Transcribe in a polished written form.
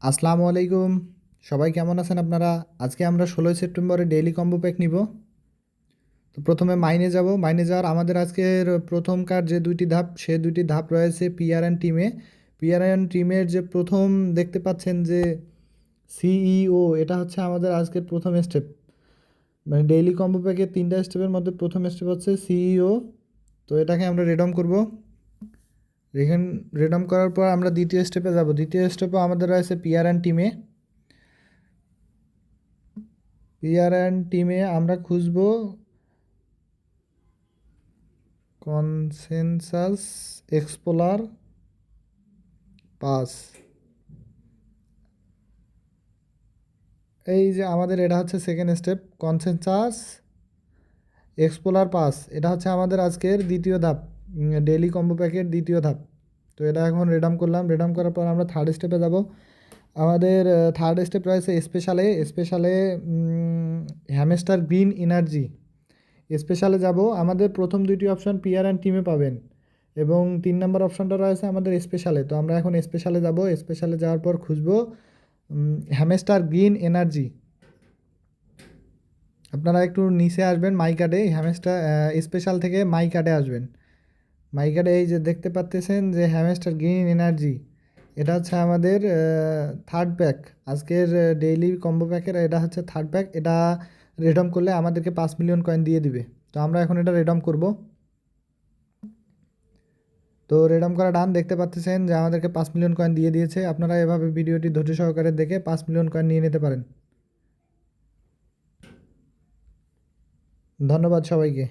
আসসালামু আলাইকুম। সবাই কেমন আছেন আপনারা? আজকে আমরা 16 সেপ্টেম্বরে ডেইলি কম্বো প্যাক নিব। তো প্রথমে মাইনে যাব। মাইনে যাওয়ার আমাদের আজকের প্রথমকার যে 2টি ধাপ, সে 2টি ধাপ রয়েছে পিআরএন টিমে। পিআরএন টিমের যে প্রথম দেখতে পাচ্ছেন যে সিইও, এটা হচ্ছে আমাদের আজকের প্রথম স্টেপ। মানে ডেইলি কম্বো প্যাকের 3টা স্টেপের মধ্যে প্রথম স্টেপ হচ্ছে সিইও। তো এটাকে আমরা রেডম করব। রেডম করার পর আমরা দ্বিতীয় স্টেপে যাব। দ্বিতীয় স্টেপও আমাদের রয়েছে পিআরএন টিমে। পিআরএন টিমে আমরা খুঁজব কনসেনসাস এক্সপ্লোরার পাস। এই যে আমাদের এটা হচ্ছে second step, consensus explorer pass. এটা হচ্ছে আমাদের আজকের দ্বিতীয় ধাপ, ডেইলি কম্বো প্যাকের দ্বিতীয় ধাপ। তো এটা এখন রেডাম করলাম। রেডাম করার পর আমরা থার্ড স্টেপে যাব। আমাদের থার্ড স্টেপ রয়েছে স্পেশালে। স্পেশালে হ্যামস্টার গ্রিন এনার্জি। স্পেশালে যাব। আমাদের প্রথম দুইটি অপশন পিআরএন টিমে পাবেন এবং 3 নম্বর অপশনটা রয়েছে আমাদের স্পেশালে। তো আমরা এখন স্পেশালে যাব। স্পেশালে যাওয়ার পর খুঁজব হ্যামস্টার গ্রিন এনার্জি। আপনারা একটু নিচে আসবেন, মাই কার্ডে হ্যামস্টার স্পেশাল থেকে মাই কার্ডে আসবেন। মাই কার্ডে এই যে দেখতে পাচ্তেছেন যে হ্যামস্টার গ্রিন এনার্জি, এটা হচ্ছে আমাদের থার্ড প্যাক। আজকের ডেইলি কম্বো প্যাকের এটা হচ্ছে থার্ড প্যাক। এটা রেডম করলে আমাদেরকে 5 মিলিয়ন কয়েন দিয়ে দিবে। তো আমরা এখন এটা রেডম করব। তো রেডম করা ডান। দেখতে পাচ্ছেন যে আমাদেরকে 5 মিলিয়ন কয়েন দিয়ে দিয়েছে। আপনারা এভাবে ভিডিওটি ধৈর্য সহকারে দেখে 5 মিলিয়ন কয়েন নিয়ে নিতে পারেন। ধন্যবাদ সবাইকে।